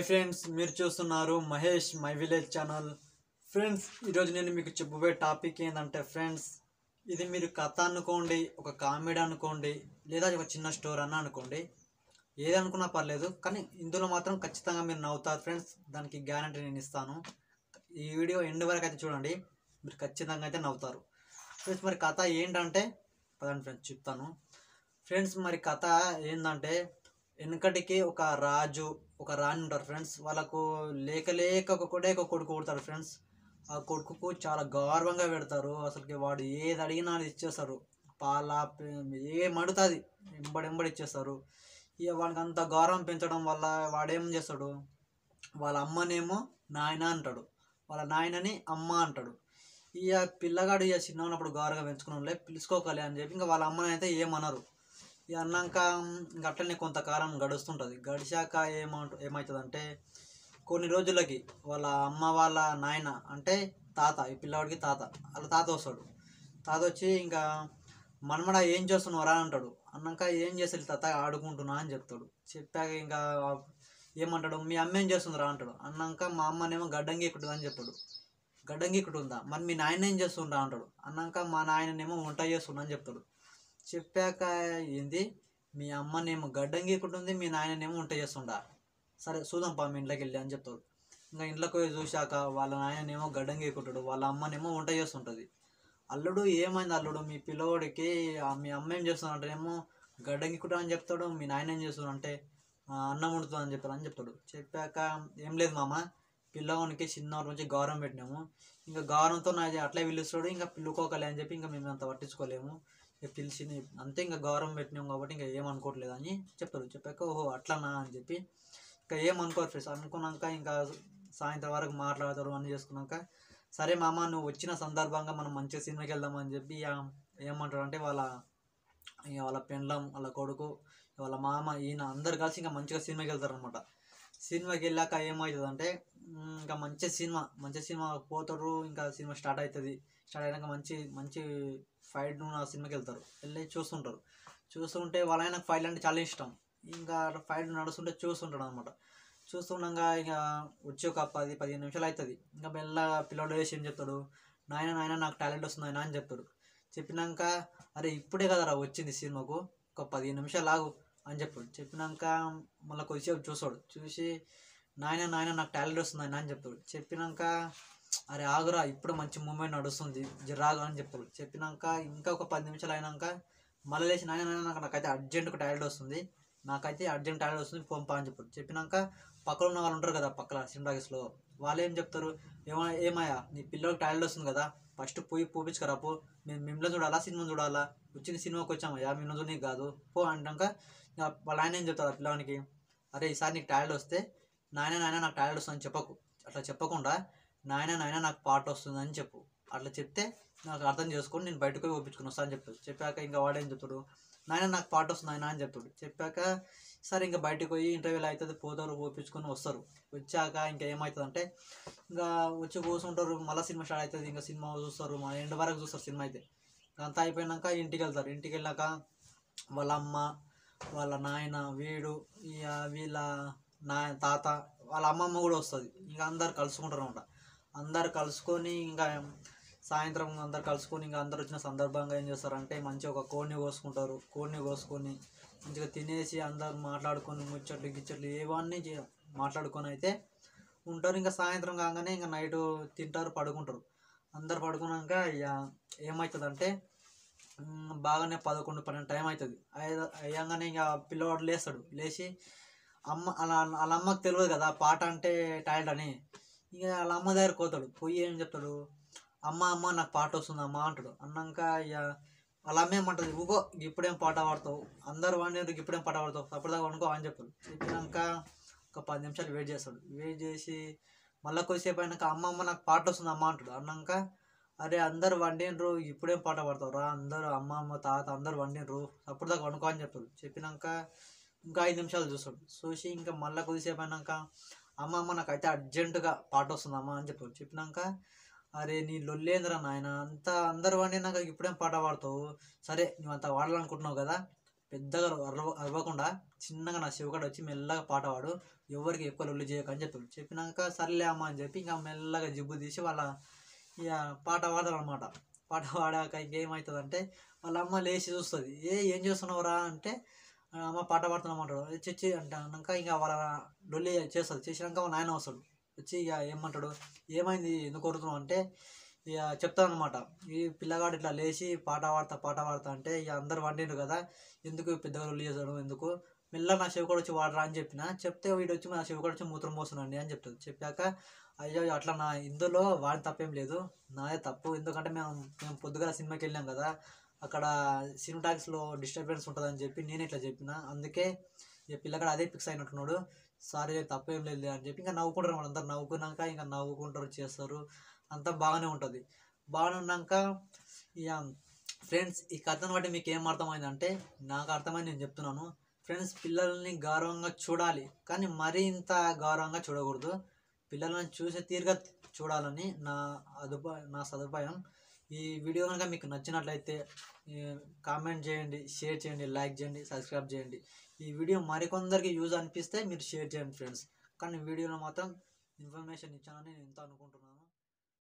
Hi friends, మీరు చూస్తున్నారు Mahesh my village channel. Friends, ఈరోజు నేను మీకు చెప్పబోయే టాపిక్ ఏంటంటే ఫ్రెండ్స్, ఇది మీరు కథ అనుకోండి, ఒక కామెడీ అనుకోండి, లేదా ఒక చిన్న స్టోరీ అన్న అనుకోండి, ఏది అనుకున్నా పర్లేదు, కానీ ఇందులో మాత్రం ఖచ్చితంగా మీరు నవ్వుతారు ఫ్రెండ్స్. దానికి గ్యారంటీ నేను ఇస్తాను. ఈ వీడియో ఎండ్ వరకు అయితే చూడండి, మీరు ఖచ్చితంగా అయితే నవ్వుతారు ఫ్రెండ్స్. మరి కథ ఏంటంటే పదండి ఫ్రెండ్స్ చెప్తాను. ఫ్రెండ్స్, మరి కథ ఏంటంటే, వెనకటికి ఒక రాజు ఒక రాణి ఉంటారు ఫ్రెండ్స్. వాళ్ళకు లేక ఒకటే ఒక కొడుకు పుడతాడు ఫ్రెండ్స్. ఆ కొడుకుకు చాలా గౌరవంగా పెడతారు. అసలుకి వాడు ఏది అడిగినా అది ఇచ్చేస్తారు. పాల ఏమడుతుంది ఎంబడి ఇచ్చేస్తారు. ఇక వాడికి అంత గౌరవం పెంచడం వల్ల వాడేం చేస్తాడు, వాళ్ళ అమ్మనేమో నాయన అంటాడు, వాళ్ళ నాయనని అమ్మ అంటాడు. ఇక పిల్లగాడు ఇక చిన్న ఉన్నప్పుడు గౌరవంగా పెంచుకున్న పిలుచుకోకలే అని చెప్పి ఇంకా వాళ్ళ అమ్మని అయితే ఏమనరు. ఇక అన్నాక ఇంక అట్లనే కొంతకాలం గడుస్తుంటుంది. గడిచాక ఏమవుతుందంటే, కొన్ని రోజులకి వాళ్ళ అమ్మ వాళ్ళ నాయన అంటే తాత, ఈ పిల్లవాడికి తాత, వాళ్ళ తాత వస్తాడు. తాత వచ్చి ఇంకా మనమడ ఏం చేస్తున్నావురా అంటాడు. అన్నాక ఏం చేస్తారు తాత, ఆడుకుంటున్నా అని చెప్తాడు. చెప్పాక ఇంకా ఏమంటాడు, మీ అమ్మ ఏం చేస్తుందిరా అంటాడు. అన్నాక మా అమ్మనేమో గడ్డంగి ఎక్కుతుంది అని చెప్తాడు. గడ్డంగి ఎక్కుతుందా, మరి మీ నాయన ఏం చేస్తుండ్రా అంటాడు. అన్నాక మా నాయననేమో వంట చేస్తుండ అని చెప్తాడు. చెప్పాక ఏంది, మీ అమ్మనేమో గడ్డం గీకుంటుంది, మీ నాయననేమో వంట చేస్తుండా, సరే చూద్దాంపా మీ ఇంట్లోకి వెళ్ళి అని చెప్తాడు. ఇంకా ఇంట్లోకి పోయి చూశాక వాళ్ళ నాయనేమో గడ్డం గీకుంటాడు, వాళ్ళ అమ్మనేమో వంట చేస్తుంటుంది. అల్లుడు ఏమైంది అల్లుడు, మీ పిల్లవాడికి మీ అమ్మ ఏం చేస్తుంది అంటే ఏమో గడ్డం గీకుంటా అని చెప్తాడు, మీ నాయన ఏం చేస్తుంది అంటే అన్నం వండుతుంది అని చెప్తాడు. చెప్పాక ఏం లేదు మామ, పిల్లవానికి చిన్నవాడి నుంచి గౌరవం పెట్టినాము, ఇంకా గౌరవంతో నాది అట్లే పిలుస్తాడు, ఇంకా పిల్లుకోకలే అని చెప్పి ఇంకా మేము అంత పట్టించుకోలేము, పిలిచింది అంతే, ఇంకా గౌరవం పెట్టినాం కాబట్టి ఇంకా ఏమనుకోవట్లేదు అని చెప్తారు. చెప్పాక ఓహో అట్లనా అని చెప్పి ఇంకా ఏమనుకోరు ఫ్రెండ్స్. అనుకున్నాక ఇంకా సాయంత్రం వరకు మాట్లాడతారు అని చేసుకున్నాక, సరే మామ నువ్వు వచ్చిన సందర్భంగా మనం మంచిగా సినిమాకి వెళ్దామని చెప్పి ఏమంటారు అంటే, వాళ్ళ పెండ్లం, వాళ్ళ కొడుకు, వాళ్ళ మామ, ఈయన అందరు కలిసి ఇంకా మంచిగా సినిమాకి వెళ్తారు అనమాట. సినిమాకి వెళ్ళాక ఏమవుతుందంటే, ఇంకా మంచి సినిమా పోతారు. ఇంకా సినిమా స్టార్ట్ అవుతుంది. స్టార్ట్ అయినాక మంచి ఫైట్ ఉన్న సినిమాకి వెళ్తారు. వెళ్ళి చూస్తుంటే వాళ్ళ ఆయనకు ఫైట్ అంటే చాలా ఇష్టం. ఇంకా ఫైట్ నడుస్తుంటే చూస్తుంటాడు అనమాట. చూస్తుండగా ఇక వచ్చి ఒక 10-15 నిమిషాలు అవుతుంది. ఇంకా మెల్లగా పిల్లడు వేసి ఏం చెప్తాడు, నాయన నాకు టాలెంట్ వస్తుంది ఆయన అని చెప్తాడు. చెప్పినాక అరే ఇప్పుడే కదరా వచ్చింది సినిమాకు, ఒక 15 నిమిషాలు ఆగు అని చెప్పాడు. చెప్పినాక మళ్ళీ కొద్దిసేపు చూసి నాయన నాకు టాలెంట్ వస్తుంది ఆయన అని చెప్తాడు. చెప్పినాక అరే ఆగురా ఇప్పుడే మంచి మూమెంట్ నడుస్తుంది జరాగు అని చెప్తాడు. చెప్పినాక ఇంకా ఒక 10 నిమిషాలు అయినాక మళ్ళీ లేచి నాయన నాకైతే అర్జెంటుగా టాలెంట్ వస్తుంది, పంపా అని చెప్పాడు. చెప్పినాక పక్కన ఉన్న వాళ్ళు ఉంటారు కదా, పక్కన సినిమాగిస్లో, వాళ్ళు ఏం చెప్తారు, ఏమయ్యా నీ పిల్లలకి టాలెంట్ వస్తుంది కదా, ఫస్ట్ పోయి పూపించుకరా పో, మేము మిమ్మల్ని చూడాలా సినిమా చూడాలా, వచ్చిన సినిమాకి వచ్చామయ్యా మిమ్మల్ని చూడ నీకు కాదు పో అంటాక వాళ్ళ ఆయన ఏం చెప్తారు ఆ పిల్లవానికి, అరే ఈసారి నీకు టాలెంట్ వస్తే నాయన నాకు టాలెంట్ వస్తుందని చెప్పకు, అట్లా చెప్పకుండా నాయన నాకు పాట వస్తుందని చెప్పు, అట్లా చెప్తే నాకు అర్థం చేసుకొని నేను బయటకు పోయి ఒప్పించుకుని వస్తాను అని చెప్తాడు. చెప్పాక ఇంకా వాడేం చెప్తాడు, నాయన నాకు పాట వస్తుంది ఆయన అని చెప్తాడు. చెప్పాక సరే ఇంకా బయటకు పోయి ఇంటర్వ్యూలు అవుతుంది, పోతారు, ఒప్పించుకొని వస్తారు. వచ్చాక ఇంకా ఏమవుతుందంటే, ఇంకా వచ్చి కూర్చుంటారు, మళ్ళీ సినిమా స్టార్ట్ అవుతుంది. ఇంకా సినిమా చూస్తారు, మన ఎండ్ వరకు చూస్తారు సినిమా అయితే. అంతా అయిపోయినాక ఇంటికి వెళ్తారు. ఇంటికి వెళ్ళాక వాళ్ళ అమ్మ, వాళ్ళ నాయన, వీళ్ళ తాత, వాళ్ళ అమ్మమ్మ కూడా వస్తుంది. ఇంకా అందరు కలుసుకుంటారు అనమాట. అందరు కలుసుకొని ఇంకా సాయంత్రం అందరు కలుసుకొని ఇంకా అందరు వచ్చిన సందర్భంగా ఏం చేస్తారంటే, మంచిగా ఒక కోడిని కోసుకొని మంచిగా తినేసి అందరు మాట్లాడుకొని ముచ్చట్లు ఏవన్నీ మాట్లాడుకొని అయితే ఉంటారు. ఇంకా సాయంత్రం కాగానే ఇంకా నైట్ తింటారు, పడుకుంటారు. అందరు పడుకున్నాక ఇక ఏమవుతుందంటే, బాగానే 11-12 టైం అవుతుంది. అయ్యంగానే ఇంకా పిల్లవాడు లేచి వాళ్ళ అమ్మకి తెలియదు కదా పాట అంటే టాలెంట్ అని, ఇక వాళ్ళ అమ్మ దగ్గర పోతాడు. పోయి ఏం చెప్తాడు, అమ్మ నాకు పాట వస్తుంది అమ్మ అంటాడు. అన్నాక ఇక వాళ్ళ అమ్మ ఏమంటుంది, ఊగో ఇప్పుడేం పాట పాడతావు, అందరు వాడిని ఇప్పుడేం పాట పాడతావు, అప్పటిదాకా అనుకో అని చెప్తాడు. చెప్పినాక ఒక 10 నిమిషాలు వెయిట్ చేస్తాడు. వెయిట్ చేసి మళ్ళీ కొద్దిసేపు అయినాక అమ్మ నాకు పాట వస్తుంది అమ్మ అంటాడు. అన్నాక అరే అందరు వండినరు ఇప్పుడేం పాట పాడతావు రా, అందరూ అమ్మ తాత అందరు వండినరు, అప్పటిదాకా అనుకో అని చెప్తాడు. చెప్పినాక ఇంకా 5 నిమిషాలు చూసి ఇంకా మళ్ళీ కొద్దిసేపు అయినాక అమ్మ నాకైతే అర్జెంటుగా పాట వస్తుందమ్మా అని చెప్పాడు. చెప్పినాక అరే నీ లొల్లేంద్రా నాయన, అందరు వండినాక ఇప్పుడేం పాట పాడతావు, సరే నువ్వు అంత వాడాలనుకుంటున్నావు కదా, పెద్దగా అరవకుండా చిన్నగా నా శివకాడ వచ్చి మెల్లగా పాట పాడు, ఎవరికి ఎక్కువ లొల్లి చేయకని చెప్పాడు. చెప్పినాక సర్లే అమ్మ అని చెప్పి ఇంకా మెల్లగా జిబ్బు తీసి వాళ్ళ ఇక పాట పాడతారు అనమాట. పాట పాడాక ఇంకేమవుతుందంటే వాళ్ళ అమ్మ లేచి చూస్తుంది. ఏం చేస్తున్నావురా అంటే అమ్మ పాట పాడుతున్నామంటాడు. చచ్చి అంటే అన్నాక ఇంకా వాళ్ళ లొల్లి చేస్తుంది. చేసినాక వాళ్ళ నాయన వస్తాడు. వచ్చి ఇక ఏమంటాడు, ఏమైంది ఎందుకు కొడుతున్నావు అంటే ఇక చెప్తాను అనమాట. ఈ పిల్లగాడు ఇట్లా లేచి పాట పాడతా అంటే ఇక అందరు వండిండ్రు కదా, ఎందుకు పెద్దగా లొల్లి చేశాడు, ఎందుకు మెల్ల నా శివకోడు వచ్చి వాడరా అని చెప్పిన. చెప్తే వీడు వచ్చి నా శివకోడు వచ్చి మూత్రం పోస్తున్నాండి అని చెప్తుంది. చెప్పాక అయ్యో అట్లా నా ఇందులో వాడి తప్పేం లేదు, నాదే తప్పు. ఎందుకంటే మేము పొద్దుగల సినిమాకి వెళ్ళాం కదా, అక్కడ సినిమాటాక్స్లో డిస్టర్బెన్స్ ఉంటుందని చెప్పి నేను ఇట్లా చెప్పిన. అందుకే ఇక పిల్లగాడు అదే ఫిక్స్ అయినట్టున్నాడు. సారీ తప్పేం లేదు అని చెప్పి ఇంకా నవ్వుకుంటారు. వాళ్ళందరూ నవ్వుకున్నాక ఇంకా నవ్వుకుంటారు, చేస్తారు, అంతా బాగానే ఉంటుంది. బాగానే ఉన్నాక ఇక ఫ్రెండ్స్ ఈ కథను బట్టి మీకు ఏం అర్థమైందంటే నాకు అర్థమైంది నేను చెప్తున్నాను ఫ్రెండ్స్. పిల్లల్ని గౌరవంగా చూడాలి, కానీ మరీ ఇంత గౌరవంగా చూడకూడదు. పిల్లలను చూసే తీరుగా చూడాలని నా సదుపాయం. ఈ వీడియో కనుక మీకు నచ్చినట్లయితే కామెంట్ చేయండి, షేర్ చేయండి, లైక్ చేయండి, సబ్స్క్రైబ్ చేయండి. ఈ వీడియో మరికొందరికి యూజ్ అనిపిస్తే మీరు షేర్ చేయండి ఫ్రెండ్స్. కానీ వీడియోలో మాత్రం ఇన్ఫర్మేషన్ ఇచ్చానని నేను ఎంత అనుకుంటున్నాను.